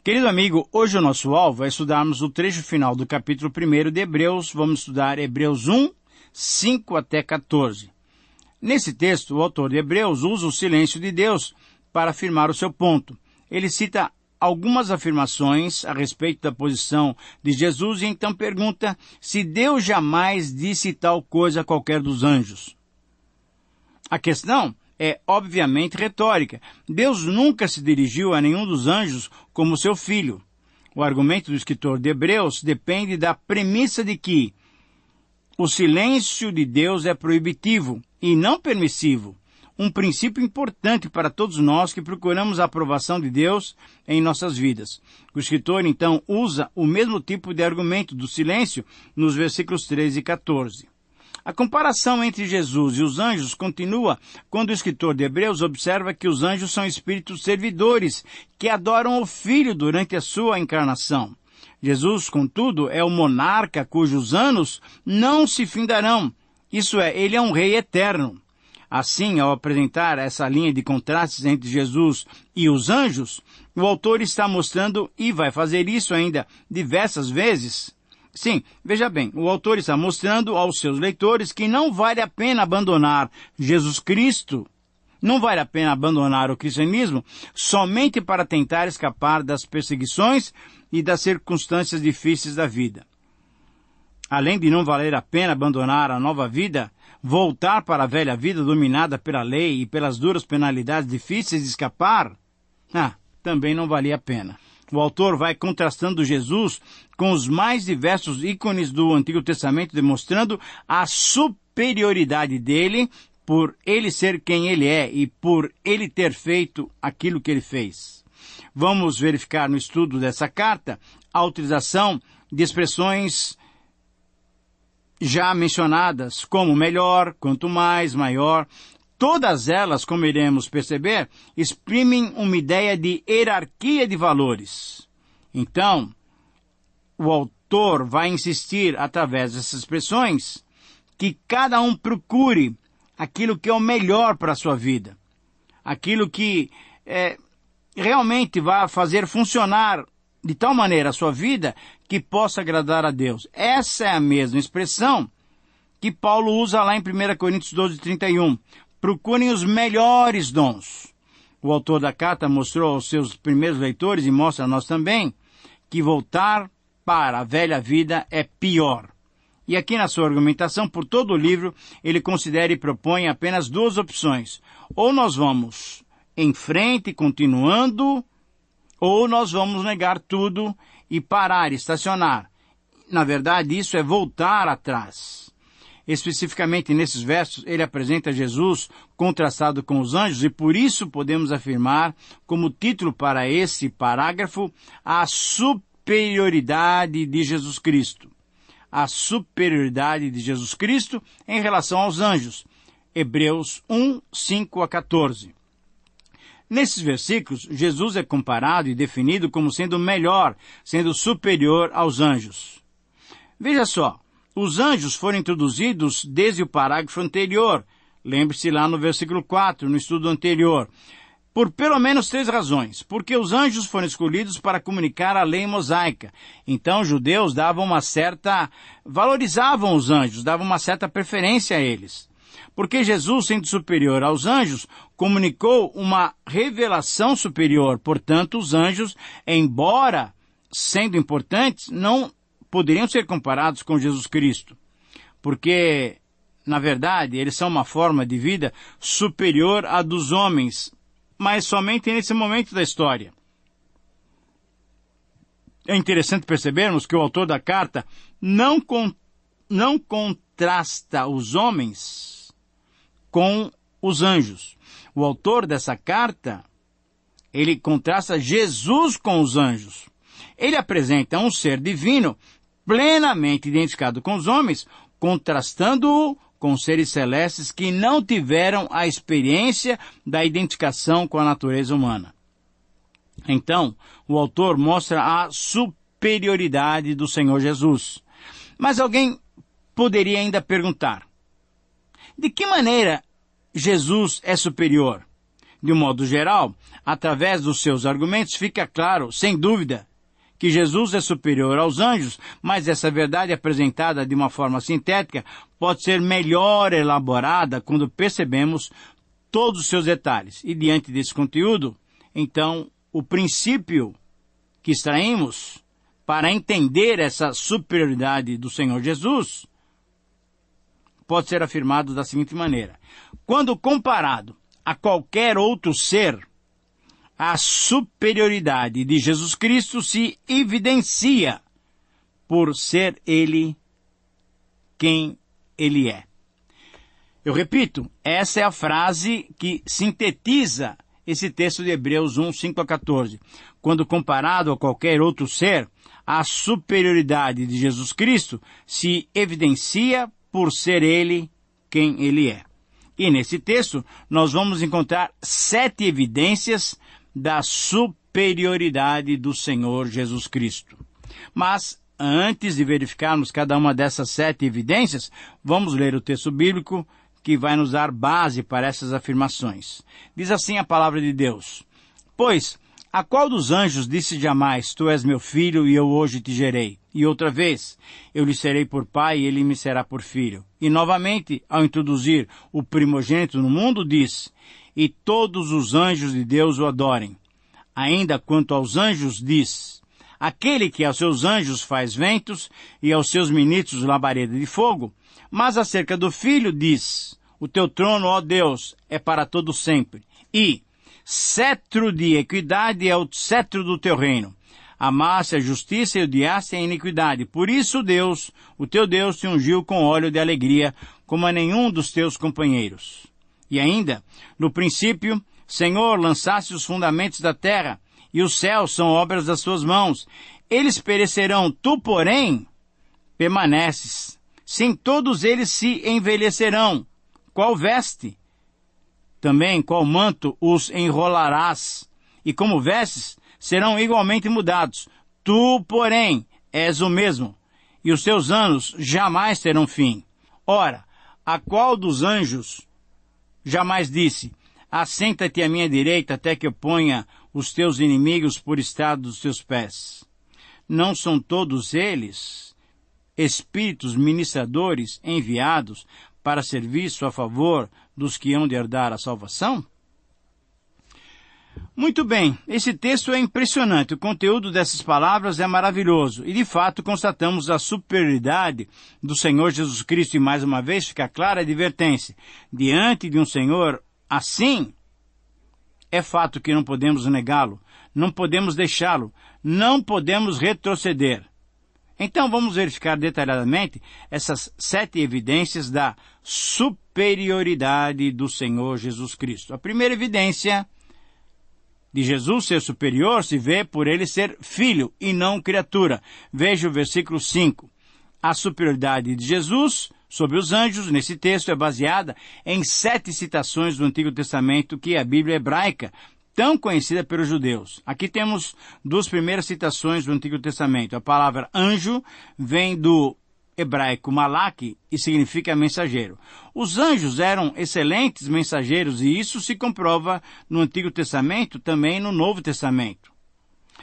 Querido amigo, hoje o nosso alvo é estudarmos o trecho final do capítulo 1 de Hebreus. Vamos estudar Hebreus 1, 5 até 14. Nesse texto, o autor de Hebreus usa o silêncio de Deus para afirmar o seu ponto. Ele cita algumas afirmações a respeito da posição de Jesus e então pergunta se Deus jamais disse tal coisa a qualquer dos anjos. A questão é obviamente retórica. Deus nunca se dirigiu a nenhum dos anjos como seu filho. O argumento do escritor de Hebreus depende da premissa de que o silêncio de Deus é proibitivo e não permissivo, um princípio importante para todos nós que procuramos a aprovação de Deus em nossas vidas. O escritor, então, usa o mesmo tipo de argumento do silêncio nos versículos 13 e 14. A comparação entre Jesus e os anjos continua quando o escritor de Hebreus observa que os anjos são espíritos servidores que adoram o Filho durante a sua encarnação. Jesus, contudo, é o monarca cujos anos não se findarão. Isso é, ele é um rei eterno. Assim, ao apresentar essa linha de contrastes entre Jesus e os anjos, o autor está mostrando, e vai fazer isso ainda diversas vezes. Sim, veja bem, o autor está mostrando aos seus leitores que não vale a pena abandonar Jesus Cristo, não vale a pena abandonar o cristianismo somente para tentar escapar das perseguições e das circunstâncias difíceis da vida. Além de não valer a pena abandonar a nova vida, voltar para a velha vida dominada pela lei e pelas duras penalidades difíceis de escapar, também não valia a pena. O autor vai contrastando Jesus com os mais diversos ícones do Antigo Testamento, demonstrando a superioridade dele por ele ser quem ele é e por ele ter feito aquilo que ele fez. Vamos verificar no estudo dessa carta a utilização de expressões já mencionadas, como melhor, quanto mais, maior. Todas elas, como iremos perceber, exprimem uma ideia de hierarquia de valores. Então, o autor vai insistir, através dessas expressões, que cada um procure aquilo que é o melhor para a sua vida. Aquilo que realmente vai fazer funcionar de tal maneira a sua vida que possa agradar a Deus. Essa é a mesma expressão que Paulo usa lá em 1 Coríntios 12, 31. Procurem os melhores dons. O autor da carta mostrou aos seus primeiros leitores, e mostra a nós também, que voltar para a velha vida é pior. E aqui na sua argumentação, por todo o livro, ele considera e propõe apenas duas opções. Ou nós vamos em frente, continuando, ou nós vamos negar tudo e parar, estacionar. Na verdade, isso é voltar atrás. Especificamente nesses versos, ele apresenta Jesus contrastado com os anjos e por isso podemos afirmar, como título para esse parágrafo, a superioridade de Jesus Cristo. A superioridade de Jesus Cristo em relação aos anjos. Hebreus 1, 5 a 14. Nesses versículos, Jesus é comparado e definido como sendo melhor, sendo superior aos anjos. Veja só. Os anjos foram introduzidos desde o parágrafo anterior. Lembre-se lá no versículo 4, no estudo anterior. Por pelo menos 3 razões. Porque os anjos foram escolhidos para comunicar a lei mosaica. Então os judeus valorizavam os anjos, davam uma certa preferência a eles. Porque Jesus, sendo superior aos anjos, comunicou uma revelação superior. Portanto, os anjos, embora sendo importantes, não poderiam ser comparados com Jesus Cristo, porque, na verdade, eles são uma forma de vida superior à dos homens, mas somente nesse momento da história. É interessante percebermos que o autor da carta não contrasta os homens com os anjos. O autor dessa carta, ele contrasta Jesus com os anjos. Ele apresenta um ser divino plenamente identificado com os homens, contrastando-o com seres celestes que não tiveram a experiência da identificação com a natureza humana. Então, o autor mostra a superioridade do Senhor Jesus. Mas alguém poderia ainda perguntar, de que maneira Jesus é superior? De um modo geral, através dos seus argumentos, fica claro, sem dúvida, que Jesus é superior aos anjos, mas essa verdade apresentada de uma forma sintética pode ser melhor elaborada quando percebemos todos os seus detalhes. E diante desse conteúdo, então, o princípio que extraímos para entender essa superioridade do Senhor Jesus pode ser afirmado da seguinte maneira: quando comparado a qualquer outro ser, a superioridade de Jesus Cristo se evidencia por ser Ele quem Ele é. Eu repito, essa é a frase que sintetiza esse texto de Hebreus 1, 5 a 14. Quando comparado a qualquer outro ser, a superioridade de Jesus Cristo se evidencia por ser Ele quem Ele é. E nesse texto, nós vamos encontrar 7 evidências da superioridade do Senhor Jesus Cristo. Mas, antes de verificarmos cada uma dessas 7 evidências, vamos ler o texto bíblico que vai nos dar base para essas afirmações. Diz assim a palavra de Deus: Pois, a qual dos anjos disse jamais, Tu és meu filho e eu hoje te gerei? E outra vez, eu lhe serei por pai e ele me será por filho. E novamente, ao introduzir o primogênito no mundo, diz: E todos os anjos de Deus o adorem. Ainda quanto aos anjos, diz: Aquele que aos seus anjos faz ventos e aos seus ministros labareda de fogo. Mas acerca do Filho diz: O teu trono, ó Deus, é para todo sempre. E cetro de equidade é o cetro do teu reino. Amaste a justiça e odiaste a iniquidade. Por isso Deus, o teu Deus, te ungiu com óleo de alegria, como a nenhum dos teus companheiros. E ainda, no princípio, Senhor, lançaste os fundamentos da terra, e os céus são obras das tuas mãos. Eles perecerão, tu, porém, permaneces. Sim, todos eles se envelhecerão. Qual veste? Também qual manto os enrolarás? E como vestes, serão igualmente mudados. Tu, porém, és o mesmo, e os teus anos jamais terão fim. Ora, a qual dos anjos jamais disse: Assenta-te à minha direita até que eu ponha os teus inimigos por estrado dos teus pés? Não são todos eles espíritos ministradores enviados para serviço a favor dos que hão de herdar a salvação? Muito bem, esse texto é impressionante, o conteúdo dessas palavras é maravilhoso, e de fato constatamos a superioridade do Senhor Jesus Cristo, e mais uma vez fica clara a advertência: diante de um Senhor assim, é fato que não podemos negá-lo, não podemos deixá-lo, não podemos retroceder. Então vamos verificar detalhadamente essas 7 evidências da superioridade do Senhor Jesus Cristo. A primeira evidência de Jesus ser superior se vê por ele ser filho e não criatura. Veja o versículo 5. A superioridade de Jesus sobre os anjos, nesse texto, é baseada em 7 citações do Antigo Testamento que é a Bíblia hebraica, tão conhecida pelos judeus. Aqui temos 2 primeiras citações do Antigo Testamento. A palavra anjo vem do hebraico malak e significa mensageiro. Os anjos eram excelentes mensageiros e isso se comprova no Antigo Testamento, também no Novo Testamento.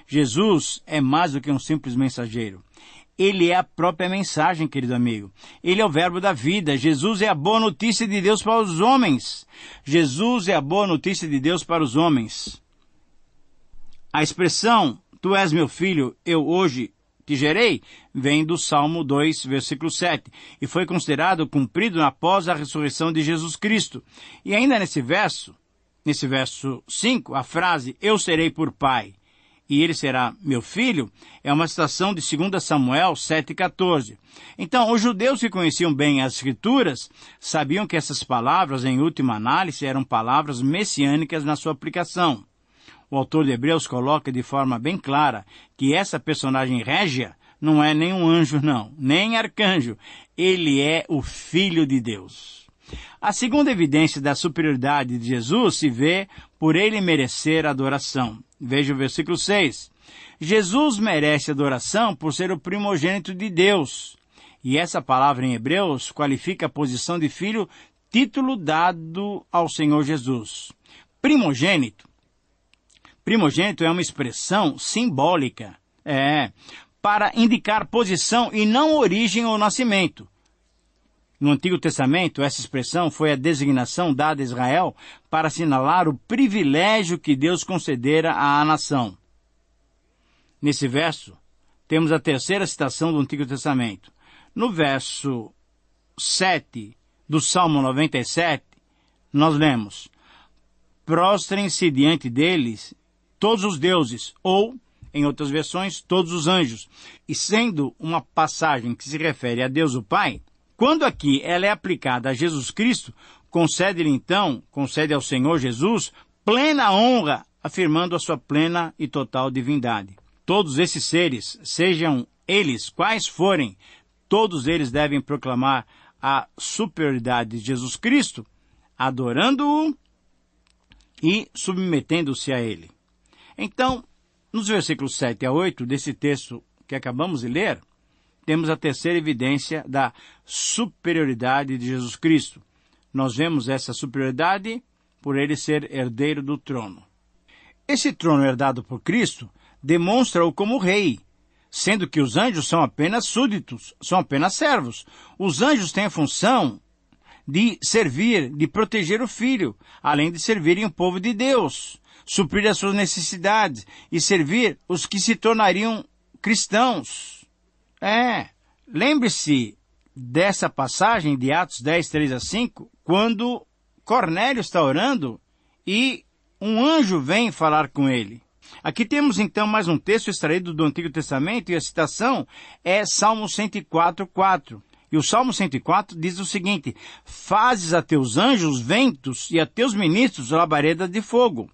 Jesus é mais do que um simples mensageiro. Ele é a própria mensagem, querido amigo. Ele é o verbo da vida. Jesus é a boa notícia de Deus para os homens. Jesus é a boa notícia de Deus para os homens. A expressão, tu és meu filho, eu hoje te gerei, vem do Salmo 2, versículo 7, e foi considerado cumprido após a ressurreição de Jesus Cristo. E ainda nesse verso 5, a frase, eu serei por pai, e ele será meu filho, é uma citação de 2 Samuel 7,14. Então, os judeus que conheciam bem as Escrituras sabiam que essas palavras, em última análise, eram palavras messiânicas na sua aplicação. O autor de Hebreus coloca de forma bem clara que essa personagem régia não é nem um anjo, não, nem arcanjo. Ele é o Filho de Deus. A segunda evidência da superioridade de Jesus se vê por ele merecer adoração. Veja o versículo 6. Jesus merece adoração por ser o primogênito de Deus. E essa palavra em Hebreus qualifica a posição de filho, título dado ao Senhor Jesus. primogênito. Primogênito é uma expressão simbólica, para indicar posição e não origem ou nascimento. No Antigo Testamento, essa expressão foi a designação dada a Israel para assinalar o privilégio que Deus concedera à nação. Nesse verso, temos a terceira citação do Antigo Testamento. No verso 7 do Salmo 97, nós lemos: prostrem-se diante deles todos os deuses, ou, em outras versões, todos os anjos. E sendo uma passagem que se refere a Deus o Pai, quando aqui ela é aplicada a Jesus Cristo, concede ao Senhor Jesus plena honra, afirmando a sua plena e total divindade. Todos esses seres, sejam eles quais forem, todos eles devem proclamar a superioridade de Jesus Cristo, adorando-o e submetendo-se a ele. Então, nos versículos 7 a 8 desse texto que acabamos de ler, temos a terceira evidência da superioridade de Jesus Cristo. Nós vemos essa superioridade por ele ser herdeiro do trono. Esse trono herdado por Cristo demonstra-o como rei, sendo que os anjos são apenas súditos, são apenas servos. Os anjos têm a função de servir, de proteger o Filho, além de servirem o povo de Deus, suprir as suas necessidades e servir os que se tornariam cristãos. Lembre-se dessa passagem de Atos 10, 3 a 5, quando Cornélio está orando e um anjo vem falar com ele. Aqui temos então mais um texto extraído do Antigo Testamento e a citação é Salmo 104, 4. E o Salmo 104 diz o seguinte: fazes a teus anjos ventos e a teus ministros labaredas de fogo.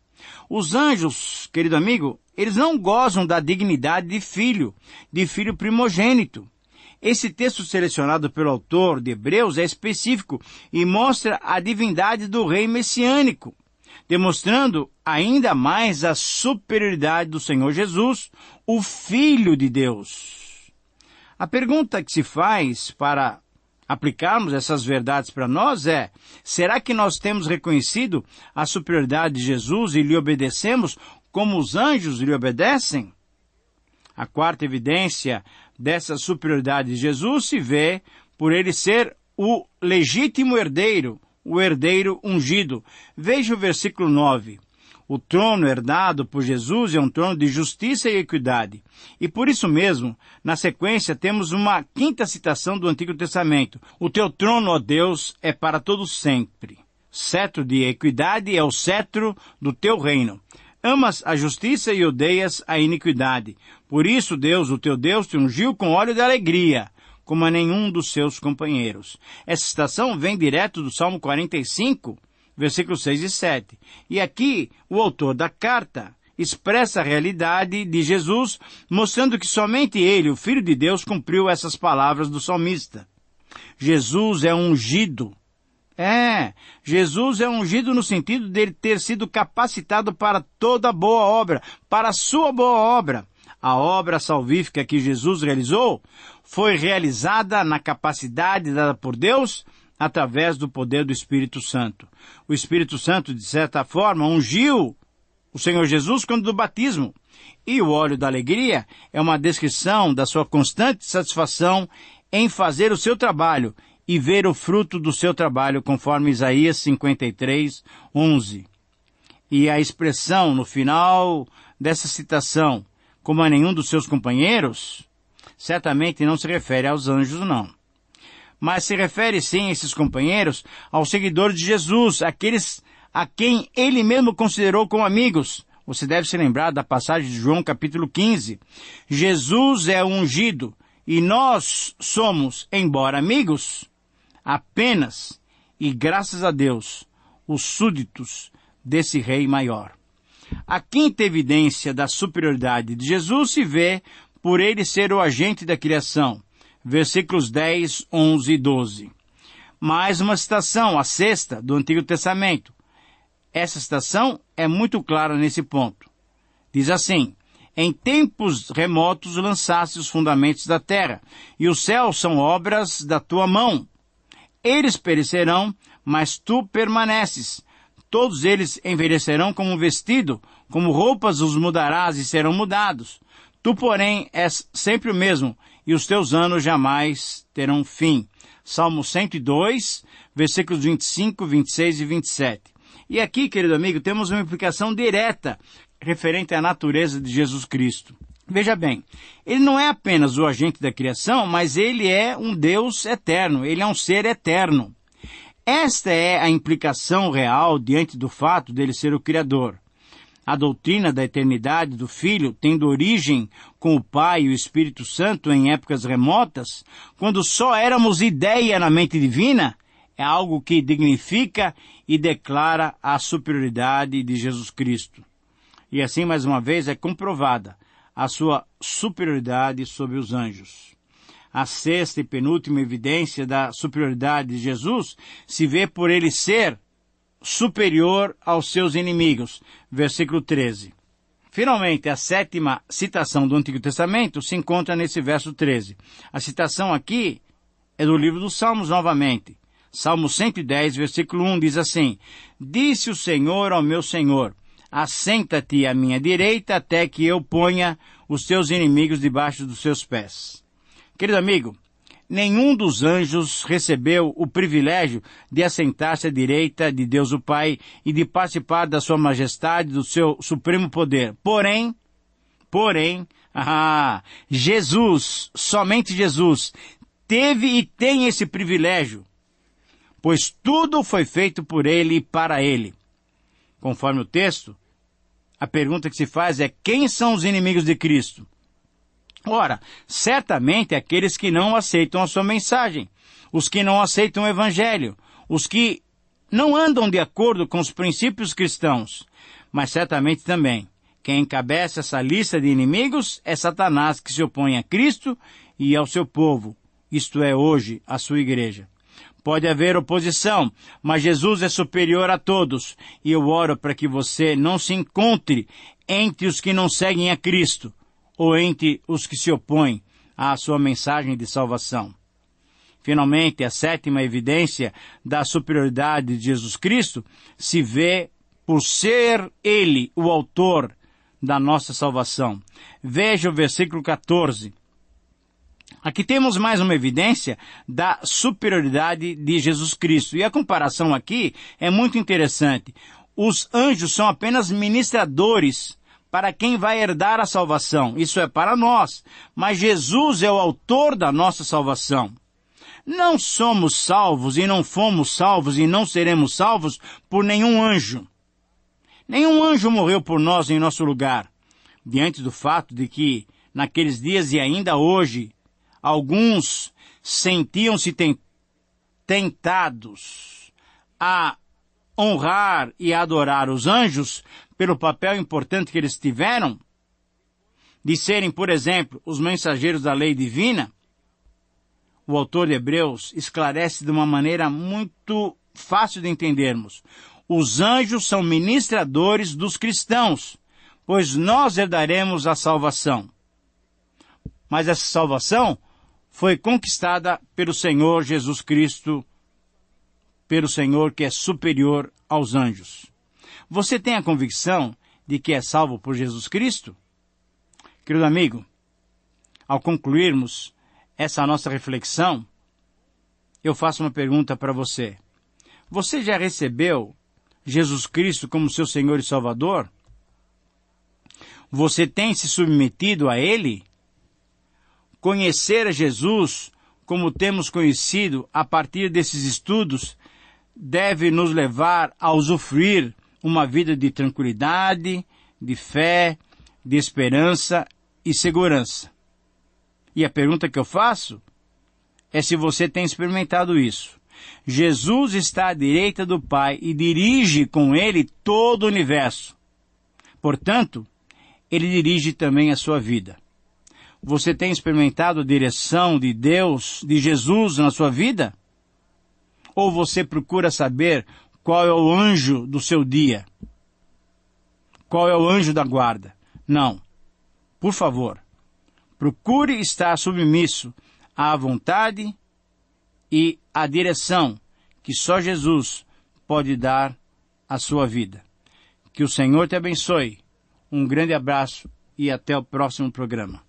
Os anjos, querido amigo, eles não gozam da dignidade de filho primogênito. Esse texto selecionado pelo autor de Hebreus é específico e mostra a divindade do rei messiânico, demonstrando ainda mais a superioridade do Senhor Jesus, o Filho de Deus. A pergunta que se faz para aplicarmos essas verdades para nós é: será que nós temos reconhecido a superioridade de Jesus e lhe obedecemos como os anjos lhe obedecem? A quarta evidência dessa superioridade de Jesus se vê por ele ser o legítimo herdeiro, o herdeiro ungido. Veja o versículo 9. O trono herdado por Jesus é um trono de justiça e equidade. E por isso mesmo, na sequência, temos uma quinta citação do Antigo Testamento. O teu trono, ó Deus, é para todo sempre. Cetro de equidade é o cetro do teu reino. Amas a justiça e odeias a iniquidade. Por isso, Deus, o teu Deus, te ungiu com óleo de alegria, como a nenhum dos seus companheiros. Essa citação vem direto do Salmo 45, versículos 6 e 7. E aqui, o autor da carta expressa a realidade de Jesus, mostrando que somente ele, o Filho de Deus, cumpriu essas palavras do salmista. Jesus é ungido. Jesus é ungido no sentido de ele ter sido capacitado para toda boa obra, para a sua boa obra. A obra salvífica que Jesus realizou foi realizada na capacidade dada por Deus através do poder do Espírito Santo. O Espírito Santo, de certa forma, ungiu o Senhor Jesus quando do batismo. E o óleo da alegria é uma descrição da sua constante satisfação em fazer o seu trabalho e ver o fruto do seu trabalho, conforme Isaías 53, 11. E a expressão no final dessa citação, como a nenhum dos seus companheiros, certamente não se refere aos anjos, não. Mas se refere sim a esses companheiros, aos seguidores de Jesus, aqueles a quem ele mesmo considerou como amigos. Você deve se lembrar da passagem de João capítulo 15. Jesus é o ungido e nós somos, embora amigos, apenas, e graças a Deus, os súditos desse rei maior. A quinta evidência da superioridade de Jesus se vê por ele ser o agente da criação. Versículos 10, 11 e 12. Mais uma citação, a sexta, do Antigo Testamento. Essa citação é muito clara nesse ponto. Diz assim: em tempos remotos lançaste os fundamentos da terra, e os céus são obras da tua mão. Eles perecerão, mas tu permaneces. Todos eles envelhecerão como um vestido, como roupas os mudarás e serão mudados. Tu, porém, és sempre o mesmo, e os teus anos jamais terão fim. Salmo 102, versículos 25, 26 e 27. E aqui, querido amigo, temos uma implicação direta referente à natureza de Jesus Cristo. Veja bem, ele não é apenas o agente da criação, mas ele é um Deus eterno, ele é um ser eterno. Esta é a implicação real diante do fato dele ser o Criador. A doutrina da eternidade do Filho, tendo origem com o Pai e o Espírito Santo em épocas remotas, quando só éramos ideia na mente divina, é algo que dignifica e declara a superioridade de Jesus Cristo. E assim, mais uma vez, é comprovada a sua superioridade sobre os anjos. A sexta e penúltima evidência da superioridade de Jesus se vê por ele ser superior aos seus inimigos. Versículo 13. Finalmente, a sétima citação do Antigo Testamento se encontra nesse verso 13. A citação aqui é do livro dos Salmos novamente. Salmo 110, versículo 1 diz assim: Disse o Senhor ao meu Senhor, assenta-te à minha direita até que eu ponha os teus inimigos debaixo dos seus pés. Querido amigo, nenhum dos anjos recebeu o privilégio de assentar-se à direita de Deus o Pai e de participar da sua majestade, do seu supremo poder. Porém, Jesus, somente Jesus, teve e tem esse privilégio, pois tudo foi feito por ele e para ele. Conforme o texto, a pergunta que se faz é: quem são os inimigos de Cristo? Ora, certamente aqueles que não aceitam a sua mensagem, os que não aceitam o Evangelho, os que não andam de acordo com os princípios cristãos. Mas certamente também, quem encabeça essa lista de inimigos é Satanás, que se opõe a Cristo e ao seu povo, isto é, hoje, a sua igreja. Pode haver oposição, mas Jesus é superior a todos, e eu oro para que você não se encontre entre os que não seguem a Cristo, ou entre os que se opõem à sua mensagem de salvação. Finalmente, a sétima evidência da superioridade de Jesus Cristo se vê por ser Ele o autor da nossa salvação. Veja o versículo 14. Aqui temos mais uma evidência da superioridade de Jesus Cristo. E a comparação aqui é muito interessante. Os anjos são apenas ministradores para quem vai herdar a salvação. Isso é para nós. Mas Jesus é o autor da nossa salvação. Não somos salvos e não fomos salvos e não seremos salvos por nenhum anjo. Nenhum anjo morreu por nós em nosso lugar. Diante do fato de que, naqueles dias e ainda hoje, alguns sentiam-se tentados a honrar e adorar os anjos pelo papel importante que eles tiveram, de serem, por exemplo, os mensageiros da lei divina. O autor de Hebreus esclarece de uma maneira muito fácil de entendermos. Os anjos são ministradores dos cristãos, pois nós herdaremos a salvação. Mas essa salvação foi conquistada pelo Senhor Jesus Cristo, pelo Senhor que é superior aos anjos. Você tem a convicção de que é salvo por Jesus Cristo? Querido amigo, ao concluirmos essa nossa reflexão, eu faço uma pergunta para você. Você já recebeu Jesus Cristo como seu Senhor e Salvador? Você tem se submetido a Ele? Conhecer a Jesus, como temos conhecido a partir desses estudos, deve nos levar a usufruir uma vida de tranquilidade, de fé, de esperança e segurança. E a pergunta que eu faço é se você tem experimentado isso. Jesus está à direita do Pai e dirige com Ele todo o universo. Portanto, Ele dirige também a sua vida. Você tem experimentado a direção de Deus, de Jesus na sua vida? Ou você procura saber qual é o anjo do seu dia? Qual é o anjo da guarda? Não. Por favor, procure estar submisso à vontade e à direção que só Jesus pode dar a sua vida. Que o Senhor te abençoe. Um grande abraço e até o próximo programa.